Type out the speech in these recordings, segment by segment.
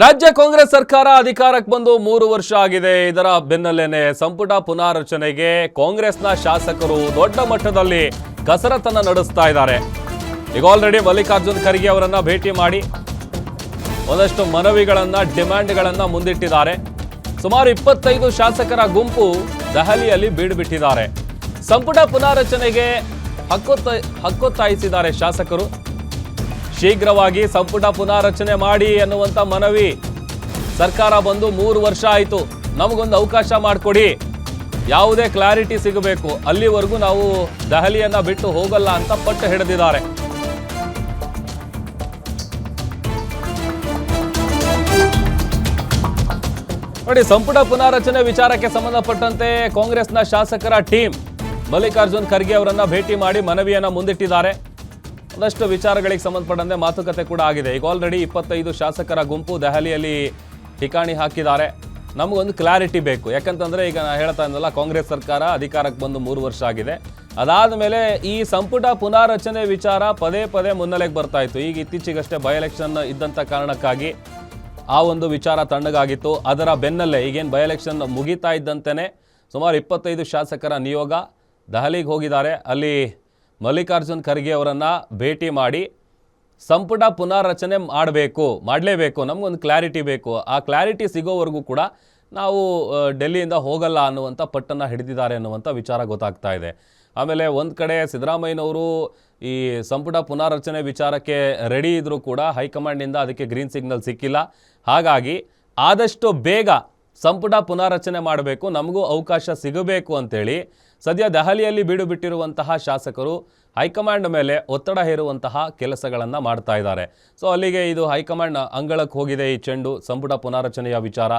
ರಾಜ್ಯ ಕಾಂಗ್ರೆಸ್ ಸರ್ಕಾರ ಅಧಿಕಾರಕ್ಕೆ ಬಂದು 3 ವರ್ಷ ಆಗಿದೆ. ಇದರ ಬೆನ್ನಲ್ಲೇನೆ ಸಂಪುಟ ಪುನಾರಚನೆಗೆ ಕಾಂಗ್ರೆಸ್ನ ಶಾಸಕರು ದೊಡ್ಡ ಮಟ್ಟದಲ್ಲಿ ಕಸರತ್ತನ್ನು ನಡೆಸ್ತಾ ಇದ್ದಾರೆ. ಈಗ ಆಲ್ರೆಡಿ ಮಲ್ಲಿಕಾರ್ಜುನ್ ಖರ್ಗೆ ಅವರನ್ನ ಭೇಟಿ ಮಾಡಿ ಒಂದಷ್ಟು ಮನವಿಗಳನ್ನ ಡಿಮ್ಯಾಂಡ್ಗಳನ್ನ ಮುಂದಿಟ್ಟಿದ್ದಾರೆ. ಸುಮಾರು 25 ಶಾಸಕರ ಗುಂಪು ದೆಹಲಿಯಲ್ಲಿ ಬೀಡುಬಿಟ್ಟಿದ್ದಾರೆ. ಸಂಪುಟ ಪುನಾರಚನೆಗೆ ಹಕ್ಕೊತ್ತಾಯಿಸಿದ್ದಾರೆ ಶಾಸಕರು. ಶೀಘ್ರವಾಗಿ ಸಂಪುಟ ಪುನಾರಚನೆ ಮಾಡಿ ಅನ್ನುವಂಥ ಮನವಿ. ಸರ್ಕಾರ ಬಂದು 3 ವರ್ಷ ಆಯಿತು, ನಮಗೊಂದು ಅವಕಾಶ ಮಾಡಿಕೊಡಿ, ಯಾವುದೇ ಕ್ಲಾರಿಟಿ ಸಿಗಬೇಕು, ಅಲ್ಲಿವರೆಗೂ ನಾವು ದೆಹಲಿಯನ್ನ ಬಿಟ್ಟು ಹೋಗಲ್ಲ ಅಂತ ಪಟ್ಟು ಹಿಡಿದಿದ್ದಾರೆ. ನೋಡಿ, ಸಂಪುಟ ಪುನಾರಚನೆ ವಿಚಾರಕ್ಕೆ ಸಂಬಂಧಪಟ್ಟಂತೆ ಕಾಂಗ್ರೆಸ್ನ ಶಾಸಕರ ಟೀಮ್ ಮಲ್ಲಿಕಾರ್ಜುನ್ ಖರ್ಗೆ ಅವರನ್ನ ಭೇಟಿ ಮಾಡಿ ಮನವಿಯನ್ನ ಮುಂದಿಟ್ಟಿದ್ದಾರೆ. ಒಂದಷ್ಟು ವಿಚಾರಗಳಿಗೆ ಸಂಬಂಧಪಟ್ಟಂತೆ ಮಾತುಕತೆ ಕೂಡ ಆಗಿದೆ. ಈಗ ಆಲ್ರೆಡಿ 25 ಶಾಸಕರ ಗುಂಪು ದೆಹಲಿಯಲ್ಲಿ ಠಿಕಾಣಿ ಹಾಕಿದ್ದಾರೆ. ನಮಗೊಂದು ಕ್ಲಾರಿಟಿ ಬೇಕು, ಯಾಕಂತಂದರೆ ಈಗ ನಾನು ಹೇಳ್ತಾ ಇದ್ದಲ್ಲ, ಕಾಂಗ್ರೆಸ್ ಸರ್ಕಾರ ಅಧಿಕಾರಕ್ಕೆ ಬಂದು 3 ವರ್ಷ ಆಗಿದೆ. ಅದಾದ ಮೇಲೆ ಈ ಸಂಪುಟ ಪುನಾರಚನೆ ವಿಚಾರ ಪದೇ ಪದೇ ಮುನ್ನೆಲೆಗೆ ಬರ್ತಾ ಇತ್ತು. ಈಗ ಇತ್ತೀಚೆಗಷ್ಟೇ ಬೈ ಎಲೆಕ್ಷನ್ ಇದ್ದಂಥ ಕಾರಣಕ್ಕಾಗಿ ಆ ಒಂದು ವಿಚಾರ ತಣ್ಣಗಾಗಿತ್ತು. ಅದರ ಬೆನ್ನಲ್ಲೇ ಈಗೇನು ಬೈ ಎಲೆಕ್ಷನ್ ಮುಗಿತಾ ಇದ್ದಂತೆಯೇ ಸುಮಾರು 25 ಶಾಸಕರ ನಿಯೋಗ ದೆಹಲಿಗೆ ಹೋಗಿದ್ದಾರೆ. ಅಲ್ಲಿ ಮಲ್ಲಿಕಾರ್ಜುನ್ ಖರ್ಗೆ ಅವರನ್ನು ಭೇಟಿ ಮಾಡಿ ಸಂಪುಟ ಪುನಾರಚನೆ ಮಾಡಲೇಬೇಕು, ನಮಗೊಂದು ಕ್ಲಾರಿಟಿ ಬೇಕು, ಆ ಕ್ಲಾರಿಟಿ ಸಿಗೋವರೆಗೂ ಕೂಡ ನಾವು ಡೆಲ್ಲಿಯಿಂದ ಹೋಗಲ್ಲ ಅನ್ನುವಂಥ ಪಟ್ಟನ್ನು ಹಿಡಿದಿದ್ದಾರೆ ಅನ್ನುವಂಥ ವಿಚಾರ ಗೊತ್ತಾಗ್ತಾ ಇದೆ. ಆಮೇಲೆ ಒಂದು ಕಡೆ ಸಿದ್ದರಾಮಯ್ಯನವರು ಈ ಸಂಪುಟ ಪುನಾರಚನೆ ವಿಚಾರಕ್ಕೆ ರೆಡಿ ಇದ್ದರೂ ಕೂಡ ಹೈಕಮಾಂಡ್ನಿಂದ ಅದಕ್ಕೆ ಗ್ರೀನ್ ಸಿಗ್ನಲ್ ಸಿಕ್ಕಿಲ್ಲ. ಹಾಗಾಗಿ ಆದಷ್ಟು ಬೇಗ ಸಂಪುಟ ಪುನಾರಚನೆ ಮಾಡಬೇಕು, ನಮಗೂ ಅವಕಾಶ ಸಿಗಬೇಕು ಅಂತೇಳಿ ಸದ್ಯ ದೆಹಲಿಯಲ್ಲಿ ಬೀಡು ಬಿಟ್ಟಿರುವಂತಹ ಶಾಸಕರು ಹೈಕಮಾಂಡ್ ಮೇಲೆ ಒತ್ತಡ ಹೇರುವಂತಹ ಕೆಲಸಗಳನ್ನು ಮಾಡ್ತಾ ಇದ್ದಾರೆ. ಸೊ ಅಲ್ಲಿಗೆ ಇದು ಹೈಕಮಾಂಡ್ ಅಂಗಳಕ್ಕೆ ಹೋಗಿದೆ ಈ ಚೆಂಡು, ಸಂಪುಟ ಪುನಾರಚನೆಯ ವಿಚಾರ.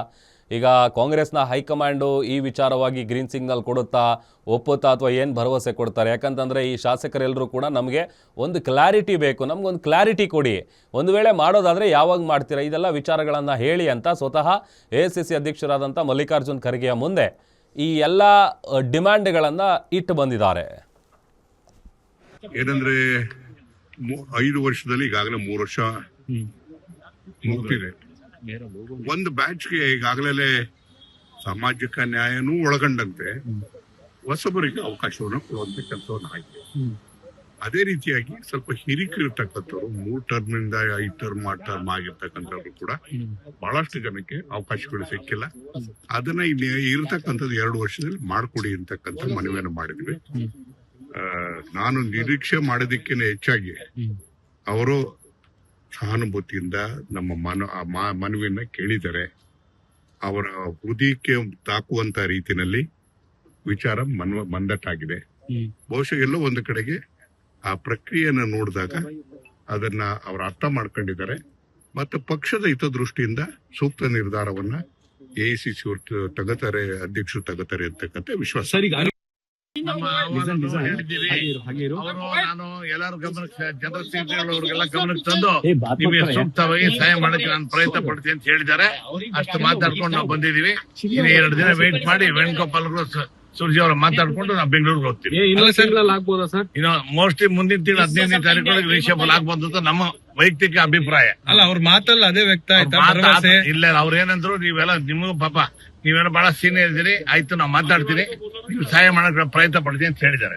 ಈಗ ಕಾಂಗ್ರೆಸ್ನ ಹೈಕಮಾಂಡು ಈ ವಿಚಾರವಾಗಿ ಗ್ರೀನ್ ಸಿಗ್ನಲ್ ಕೊಡುತ್ತಾ, ಒಪ್ಪುತ್ತಾ, ಅಥವಾ ಏನು ಭರವಸೆ ಕೊಡ್ತಾರೆ? ಯಾಕಂತಂದರೆ ಈ ಶಾಸಕರೆಲ್ಲರೂ ಕೂಡ ನಮಗೆ ಒಂದು ಕ್ಲಾರಿಟಿ ಬೇಕು, ನಮಗೊಂದು ಕ್ಲಾರಿಟಿ ಕೊಡಿ, ಒಂದು ವೇಳೆ ಮಾಡೋದಾದರೆ ಯಾವಾಗ ಮಾಡ್ತೀರಾ, ಇದೆಲ್ಲ ವಿಚಾರಗಳನ್ನು ಹೇಳಿ ಅಂತ ಸ್ವತಃ AICC ಅಧ್ಯಕ್ಷರಾದಂಥ ಮಲ್ಲಿಕಾರ್ಜುನ್ ಖರ್ಗೆಯ ಮುಂದೆ ಈ ಎಲ್ಲ ಡಿಮ್ಯಾಂಡ್ಗಳನ್ನು ಇಟ್ಟು ಬಂದಿದ್ದಾರೆ. ಏನಂದ್ರೆ 5 ವರ್ಷದಲ್ಲಿ ಈಗಾಗಲೇ 3 ವರ್ಷ ಮುಗ್ದಿದೆ. ಒಂದು ಬ್ಯಾಚ್ಗೆ ಈಗಾಗಲೇ ಸಾಮಾಜಿಕ ನ್ಯಾಯನೂ ಒಳಗೊಂಡಂತೆ ಹೊಸಬರಿಗೆ ಅವಕಾಶವನ್ನು ಕೊಡುವಂತ ಕೆಲಸವನ್ನು ಆಗಿದೆ. ಅದೇ ರೀತಿಯಾಗಿ ಸ್ವಲ್ಪ ಹಿರಿಕಿರ್ತಕ್ಕಂಥವ್ರು 3 ಟರ್ಮ್ನಿಂದ 5 ಟರ್ಮ್ ಆಗಿರ್ತಕ್ಕಂಥವ್ರು ಕೂಡ ಬಹಳಷ್ಟು ಜನಕ್ಕೆ ಅವಕಾಶಗಳು ಸಿಕ್ಕಿಲ್ಲ. ಅದನ್ನ ಇಲ್ಲಿ ಇರತಕ್ಕಂಥದ್ದು 2 ವರ್ಷದಲ್ಲಿ ಮಾಡಿಕೊಡಿ ಅಂತಕ್ಕಂಥ ಮನವಿಯನ್ನು ಮಾಡಿದ್ವಿ. ನಾನು ನಿರೀಕ್ಷೆ ಮಾಡೋದಕ್ಕಿಂತ ಹೆಚ್ಚಾಗಿ ಅವರು ಸಹಾನುಭೂತಿಯಿಂದ ನಮ್ಮ ಮನವಿಯನ್ನ ಕೇಳಿದ್ದಾರೆ. ಅವರ ಹೃದಯಕ್ಕೆ ತಾಕುವಂತ ರೀತಿಯಲ್ಲಿ ವಿಚಾರ ಮಂದಟ್ಟಾಗಿದೆ. ಬಹುಶಃ ಎಲ್ಲೋ ಒಂದು ಕಡೆಗೆ ಆ ಪ್ರಕ್ರಿಯೆಯನ್ನು ನೋಡಿದಾಗ ಅದನ್ನ ಅವರು ಅರ್ಥ ಮಾಡ್ಕೊಂಡಿದ್ದಾರೆ. ಮತ್ತು ಪಕ್ಷದ ಹಿತದೃಷ್ಟಿಯಿಂದ ಸೂಕ್ತ ನಿರ್ಧಾರವನ್ನ AICC ತಗೋತಾರೆ, ಅಧ್ಯಕ್ಷರು ತಗೋತಾರೆ ಅಂತಕ್ಕಂಥ ವಿಶ್ವಾಸ. ನಾನು ಎಲ್ಲರೂ ಗಮನಕ್ಕೆ, ಜನರವ್ರಿಗೆಲ್ಲ ಗಮನಕ್ಕೆ ತಂದು ನಿಮಗೆ ಸೂಕ್ತವಾಗಿ ಸಹಾಯ ಮಾಡಕ್ಕೆ ನಾನು ಪ್ರಯತ್ನ ಪಡ್ತೀನಿ ಅಂತ ಹೇಳಿದ್ದಾರೆ. ಅಷ್ಟು ಮಾತಾಡ್ಕೊಂಡು ನಾವು ಬಂದಿದೀವಿ. ಇನ್ನು 2 ದಿನ ವೇಟ್ ಮಾಡಿ ವೇಣುಗೋಪಾಲ್ ಸೂರ್ಜಿ ಅವರು ಮಾತಾಡ್ಕೊಂಡು ನಾವು ಬೆಂಗಳೂರಿಗೆ ಹೋಗ್ತೀವಿ. ಇನ್ನು ಮೋಸ್ಟ್ಲಿ ಮುಂದಿನ ತಿಂಗಳು 15ನೇ ತಾರೀಕು ರೀಶೇಬಲ್ ಆಗ್ಬೋದು ಅಂತ ನಮ್ಮ ವೈಯಕ್ತಿಕ ಅಭಿಪ್ರಾಯ. ಅಲ್ಲ, ಅವ್ರ ಮಾತಲ್ಲ ಅದೇ ವ್ಯಕ್ತ ಆಯ್ತಾ? ಇಲ್ಲ, ಅವ್ರೇನಂದ್ರು, ನೀವೆಲ್ಲ ನಿಮಗೂ ಪಾಪ ನೀವೇನೋ ಬಹಳ ಸೀನಿಯರ್ ಇದ್ದೀರಿ, ಆಯ್ತು ನಾವು ಮಾತಾಡ್ತೀನಿ, ನೀವು ಸಹಾಯ ಮಾಡಕ್ಕೆ ಪ್ರಯತ್ನ ಪಡ್ತೀನಿ ಅಂತ ಹೇಳಿದ್ದಾರೆ.